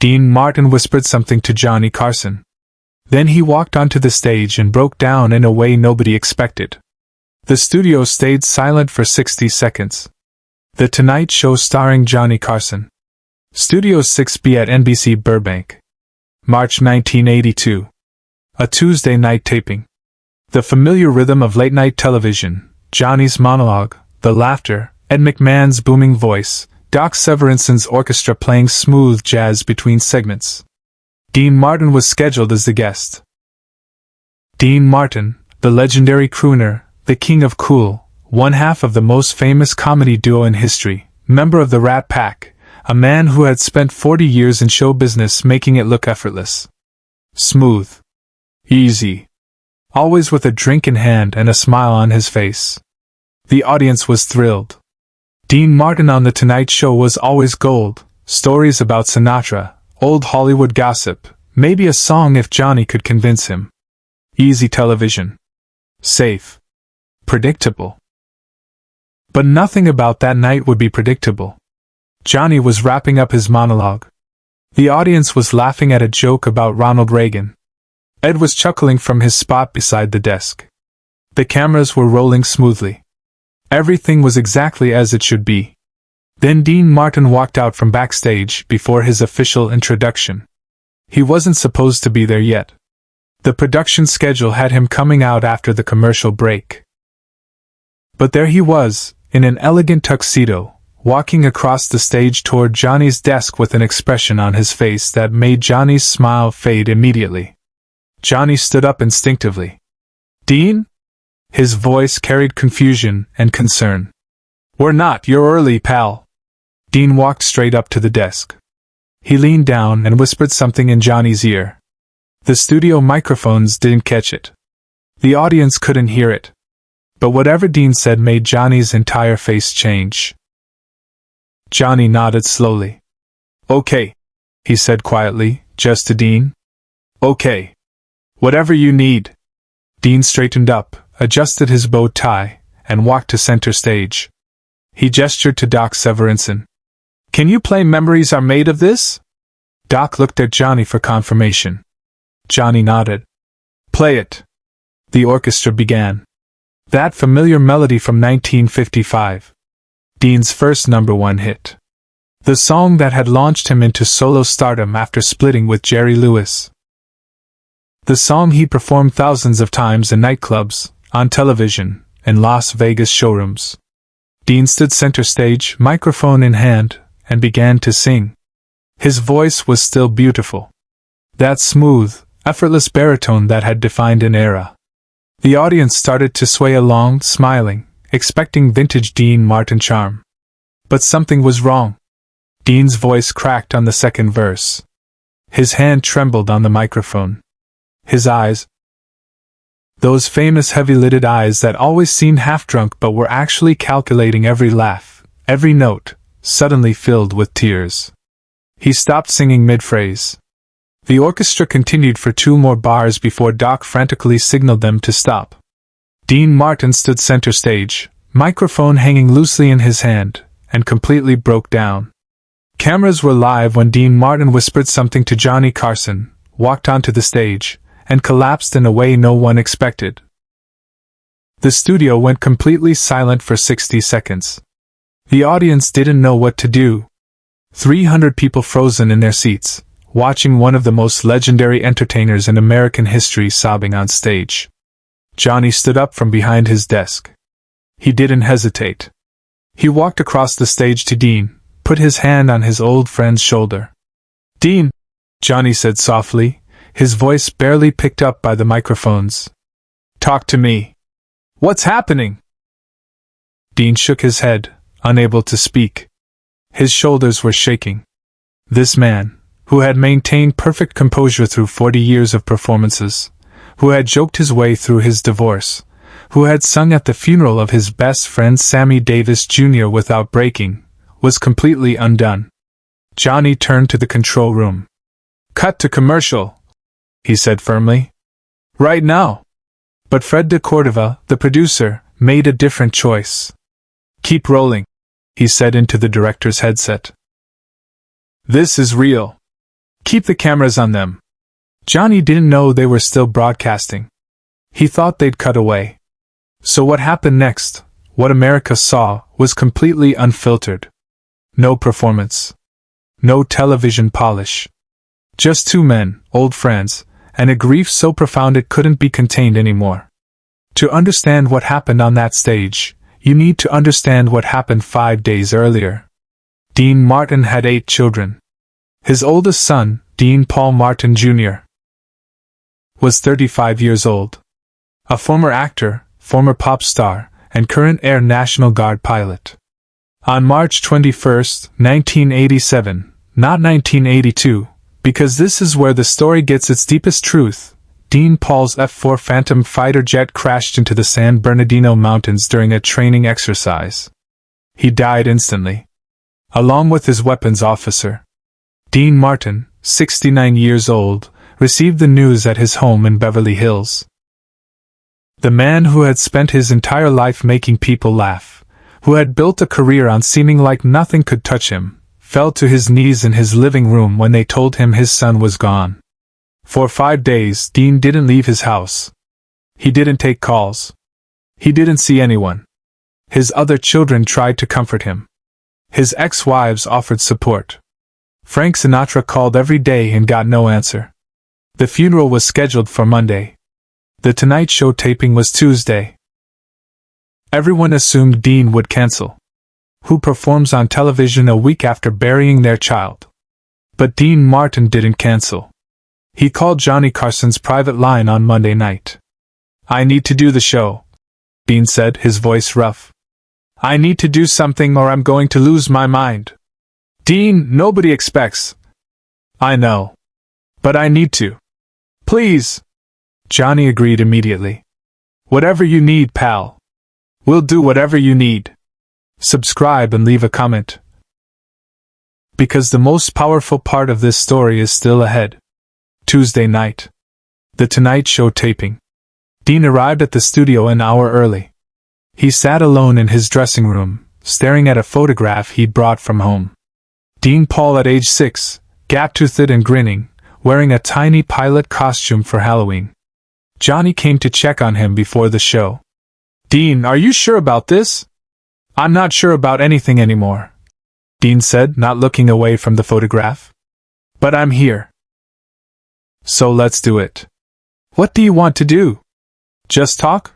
Dean Martin whispered something to Johnny Carson. Then he walked onto the stage and broke down in a way nobody expected. The studio stayed silent for 60 seconds. The Tonight Show starring Johnny Carson. Studio 6B at NBC Burbank. March 1982. A Tuesday night taping. The familiar rhythm of late-night television, Johnny's monologue, the laughter, Ed McMahon's booming voice, Doc Severinsen's orchestra playing smooth jazz between segments. Dean Martin was scheduled as the guest. Dean Martin, the legendary crooner, the king of cool, one half of the most famous comedy duo in history, member of the Rat Pack, a man who had spent 40 years in show business making it look effortless. Smooth. Easy. Always with a drink in hand and a smile on his face. The audience was thrilled. Dean Martin on The Tonight Show was always gold, stories about Sinatra, old Hollywood gossip, maybe a song if Johnny could convince him. Easy television. Safe. Predictable. But nothing about that night would be predictable. Johnny was wrapping up his monologue. The audience was laughing at a joke about Ronald Reagan. Ed was chuckling from his spot beside the desk. The cameras were rolling smoothly. Everything was exactly as it should be. Then Dean Martin walked out from backstage before his official introduction. He wasn't supposed to be there yet. The production schedule had him coming out after the commercial break. But there he was, in an elegant tuxedo, walking across the stage toward Johnny's desk with an expression on his face that made Johnny's smile fade immediately. Johnny stood up instinctively. "Dean?" His voice carried confusion and concern. "We're not, you're early, pal." Dean walked straight up to the desk. He leaned down and whispered something in Johnny's ear. The studio microphones didn't catch it. The audience couldn't hear it. But whatever Dean said made Johnny's entire face change. Johnny nodded slowly. "Okay," he said quietly, just to Dean. "Okay. Whatever you need." Dean straightened up, adjusted his bow tie, and walked to center stage. He gestured to Doc Severinsen. "Can you play Memories Are Made of This?" Doc looked at Johnny for confirmation. Johnny nodded. "Play it." The orchestra began. That familiar melody from 1955. Dean's first #1 hit. The song that had launched him into solo stardom after splitting with Jerry Lewis. The song he performed thousands of times in nightclubs, on television, in Las Vegas showrooms. Dean stood center stage, microphone in hand, and began to sing. His voice was still beautiful. That smooth, effortless baritone that had defined an era. The audience started to sway along, smiling, expecting vintage Dean Martin charm. But something was wrong. Dean's voice cracked on the second verse. His hand trembled on the microphone. His eyes, those famous heavy-lidded eyes that always seemed half-drunk but were actually calculating every laugh, every note, suddenly filled with tears. He stopped singing mid-phrase. The orchestra continued for 2 more bars before Doc frantically signaled them to stop. Dean Martin stood center stage, microphone hanging loosely in his hand, and completely broke down. Cameras were live when Dean Martin whispered something to Johnny Carson, walked onto the stage, and collapsed in a way no one expected. The studio went completely silent for 60 seconds. The audience didn't know what to do. 300 people frozen in their seats, watching one of the most legendary entertainers in American history sobbing on stage. Johnny stood up from behind his desk. He didn't hesitate. He walked across the stage to Dean, put his hand on his old friend's shoulder. "Dean," Johnny said softly, his voice barely picked up by the microphones. "Talk to me. What's happening?" Dean shook his head, unable to speak. His shoulders were shaking. This man, who had maintained perfect composure through 40 years of performances, who had joked his way through his divorce, who had sung at the funeral of his best friend Sammy Davis Jr. without breaking, was completely undone. Johnny turned to the control room. "Cut to commercial," he said firmly. "Right now." But Fred de Cordova, the producer, made a different choice. "Keep rolling," he said into the director's headset. "This is real. Keep the cameras on them." Johnny didn't know they were still broadcasting. He thought they'd cut away. So what happened next, what America saw, was completely unfiltered. No performance. No television polish. Just two men, old friends, and a grief so profound it couldn't be contained anymore. To understand what happened on that stage, you need to understand what happened 5 days earlier. Dean Martin had 8 children. His oldest son, Dean Paul Martin Jr., was 35 years old. A former actor, former pop star, and current Air National Guard pilot. On March 21, 1987, not 1982, because this is where the story gets its deepest truth, Dean Paul's F-4 Phantom fighter jet crashed into the San Bernardino Mountains during a training exercise. He died instantly, along with his weapons officer. Dean Martin, 69 years old, received the news at his home in Beverly Hills. The man who had spent his entire life making people laugh, who had built a career on seeming like nothing could touch him, fell to his knees in his living room when they told him his son was gone. For 5 days, Dean didn't leave his house. He didn't take calls. He didn't see anyone. His other children tried to comfort him. His ex-wives offered support. Frank Sinatra called every day and got no answer. The funeral was scheduled for Monday. The Tonight Show taping was Tuesday. Everyone assumed Dean would cancel. Who performs on television a week after burying their child? But Dean Martin didn't cancel. He called Johnny Carson's private line on Monday night. "I need to do the show," Dean said, his voice rough. "I need to do something or I'm going to lose my mind." "Dean, nobody expects." "I know. But I need to. Please." Johnny agreed immediately. "Whatever you need, pal. We'll do whatever you need. Subscribe and leave a comment. Because the most powerful part of this story is still ahead." Tuesday night. The Tonight Show taping. Dean arrived at the studio an hour early. He sat alone in his dressing room, staring at a photograph he'd brought from home. Dean Paul at age 6, gap-toothed and grinning, wearing a tiny pilot costume for Halloween. Johnny came to check on him before the show. "Dean, are you sure about this?" "I'm not sure about anything anymore," Dean said, not looking away from the photograph. "But I'm here. So let's do it." "What do you want to do? Just talk?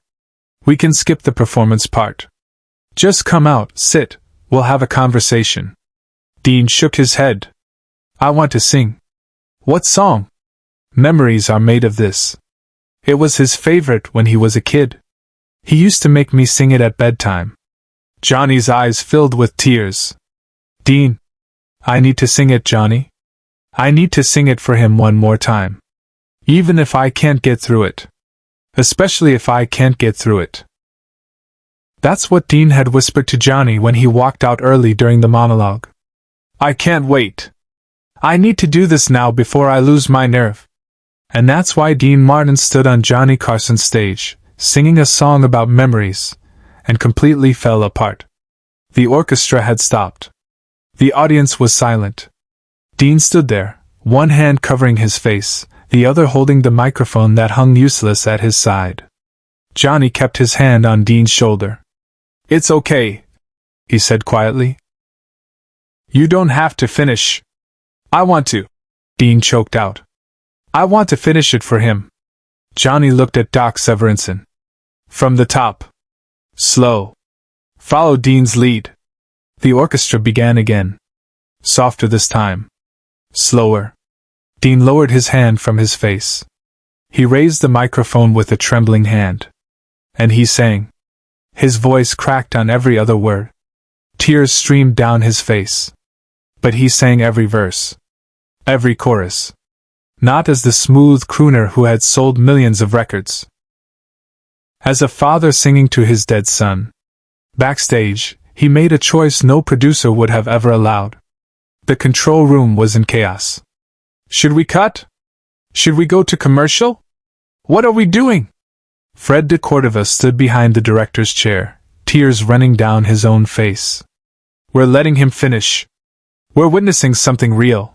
We can skip the performance part. Just come out, sit, we'll have a conversation." Dean shook his head. "I want to sing." "What song?" "Memories Are Made of This." It was his favorite when he was a kid. He used to make me sing it at bedtime. Johnny's eyes filled with tears. "Dean, I need to sing it, Johnny. I need to sing it for him one more time. Even if I can't get through it. Especially if I can't get through it." That's what Dean had whispered to Johnny when he walked out early during the monologue. "I can't wait. I need to do this now before I lose my nerve." And that's why Dean Martin stood on Johnny Carson's stage, singing a song about memories, and completely fell apart. The orchestra had stopped. The audience was silent. Dean stood there, one hand covering his face, the other holding the microphone that hung useless at his side. Johnny kept his hand on Dean's shoulder. "It's okay," he said quietly. "You don't have to finish." "I want to," Dean choked out. "I want to finish it for him." Johnny looked at Doc Severinsen. "From the top. Slow. Follow Dean's lead." The orchestra began again. Softer this time. Slower. Dean lowered his hand from his face. He raised the microphone with a trembling hand. And he sang. His voice cracked on every other word. Tears streamed down his face. But he sang every verse. Every chorus. Not as the smooth crooner who had sold millions of records. As a father singing to his dead son. Backstage, he made a choice no producer would have ever allowed. The control room was in chaos. Should we cut? Should we go to commercial? What are we doing? Fred de Cordova stood behind the director's chair, tears running down his own face. We're letting him finish. We're witnessing something real.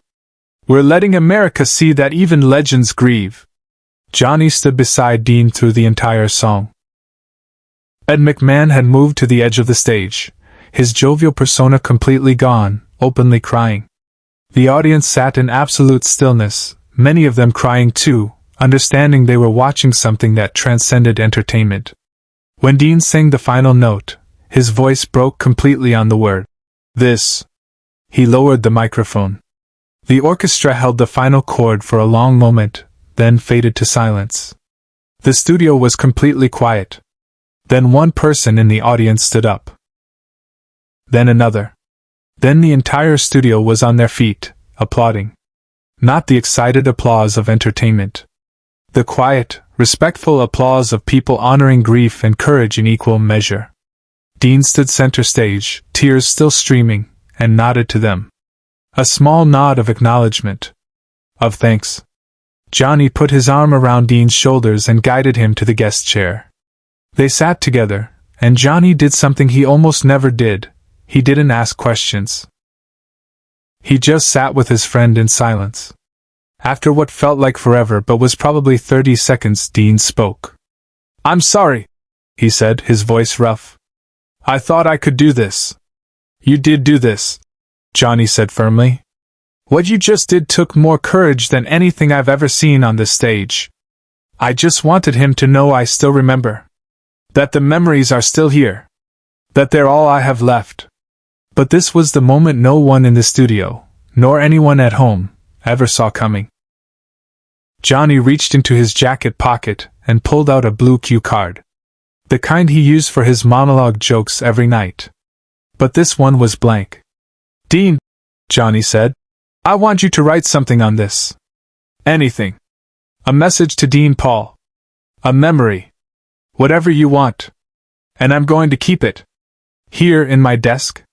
We're letting America see that even legends grieve. Johnny stood beside Dean through the entire song. Ed McMahon had moved to the edge of the stage, his jovial persona completely gone, openly crying. The audience sat in absolute stillness, many of them crying too, understanding they were watching something that transcended entertainment. When Dean sang the final note, his voice broke completely on the word, "This." He lowered the microphone. The orchestra held the final chord for a long moment, then faded to silence. The studio was completely quiet. Then one person in the audience stood up. Then another. Then the entire studio was on their feet, applauding. Not the excited applause of entertainment. The quiet, respectful applause of people honoring grief and courage in equal measure. Dean stood center stage, tears still streaming, and nodded to them. A small nod of acknowledgement. Of thanks. Johnny put his arm around Dean's shoulders and guided him to the guest chair. They sat together, and Johnny did something he almost never did. He didn't ask questions. He just sat with his friend in silence. After what felt like forever but was probably 30 seconds, Dean spoke. "I'm sorry," he said, his voice rough. "I thought I could do this." "You did do this," Johnny said firmly. "What you just did took more courage than anything I've ever seen on this stage. I just wanted him to know I still remember. That the memories are still here. That they're all I have left." But this was the moment no one in the studio, nor anyone at home, ever saw coming. Johnny reached into his jacket pocket and pulled out a blue cue card. The kind he used for his monologue jokes every night. But this one was blank. "Dean," Johnny said, "I want you to write something on this. Anything. A message to Dean Paul. A memory. Whatever you want. And I'm going to keep it. Here in my desk.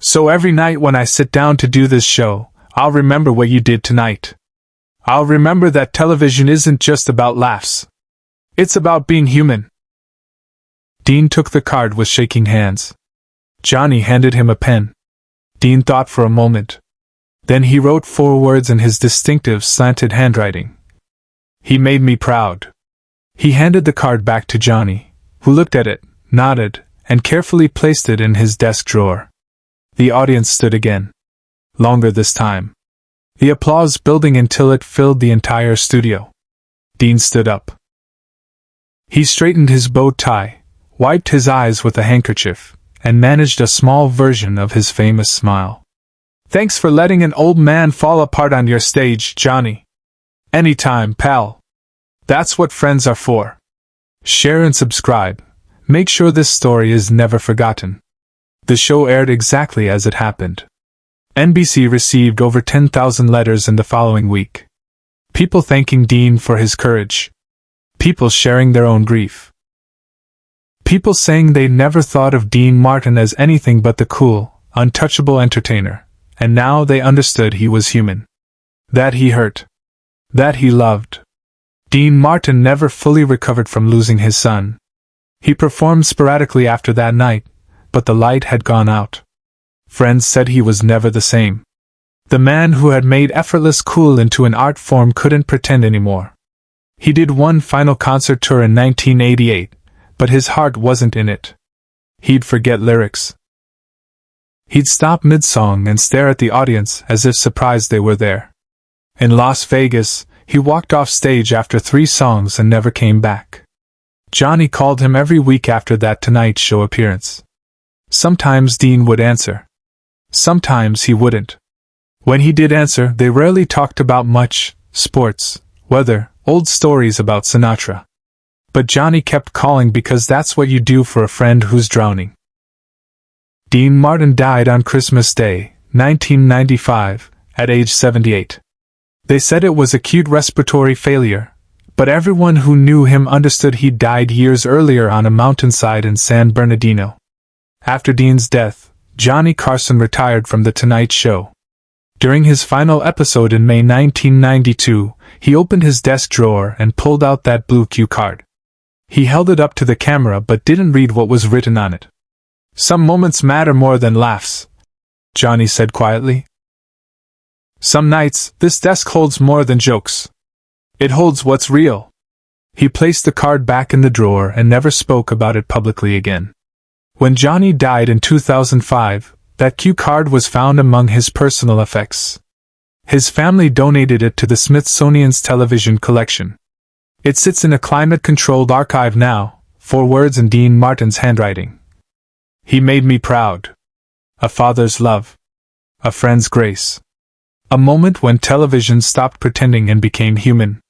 So every night when I sit down to do this show, I'll remember what you did tonight. I'll remember that television isn't just about laughs. It's about being human." Dean took the card with shaking hands. Johnny handed him a pen. Dean thought for a moment. Then he wrote 4 words in his distinctive slanted handwriting. "He made me proud." He handed the card back to Johnny, who looked at it, nodded, and carefully placed it in his desk drawer. The audience stood again. Longer this time. The applause building until it filled the entire studio. Dean stood up. He straightened his bow tie, wiped his eyes with a handkerchief, and managed a small version of his famous smile. "Thanks for letting an old man fall apart on your stage, Johnny. Anytime, pal. That's what friends are for. Share and subscribe. Make sure this story is never forgotten." The show aired exactly as it happened. NBC received over 10,000 letters in the following week. People thanking Dean for his courage. People sharing their own grief. People saying they never thought of Dean Martin as anything but the cool, untouchable entertainer, and now they understood he was human. That he hurt. That he loved. Dean Martin never fully recovered from losing his son. He performed sporadically after that night, but the light had gone out. Friends said he was never the same. The man who had made effortless cool into an art form couldn't pretend anymore. He did one final concert tour in 1988, but his heart wasn't in it. He'd forget lyrics. He'd stop mid-song and stare at the audience as if surprised they were there. In Las Vegas, he walked off stage after 3 songs and never came back. Johnny called him every week after that Tonight Show appearance. Sometimes Dean would answer. Sometimes he wouldn't. When he did answer, they rarely talked about much: sports, weather, old stories about Sinatra. But Johnny kept calling because that's what you do for a friend who's drowning. Dean Martin died on Christmas Day, 1995, at age 78. They said it was acute respiratory failure, but everyone who knew him understood he died years earlier on a mountainside in San Bernardino. After Dean's death, Johnny Carson retired from The Tonight Show. During his final episode in May 1992, he opened his desk drawer and pulled out that blue cue card. He held it up to the camera but didn't read what was written on it. "Some moments matter more than laughs," Johnny said quietly. Some nights, this desk holds more than jokes. It holds what's real. He placed the card back in the drawer and never spoke about it publicly again. When Johnny died in 2005, that cue card was found among his personal effects. His family donated it to the Smithsonian's television collection. It sits in a climate-controlled archive now, 4 words in Dean Martin's handwriting. He made me proud. A father's love. A friend's grace. A moment when television stopped pretending and became human.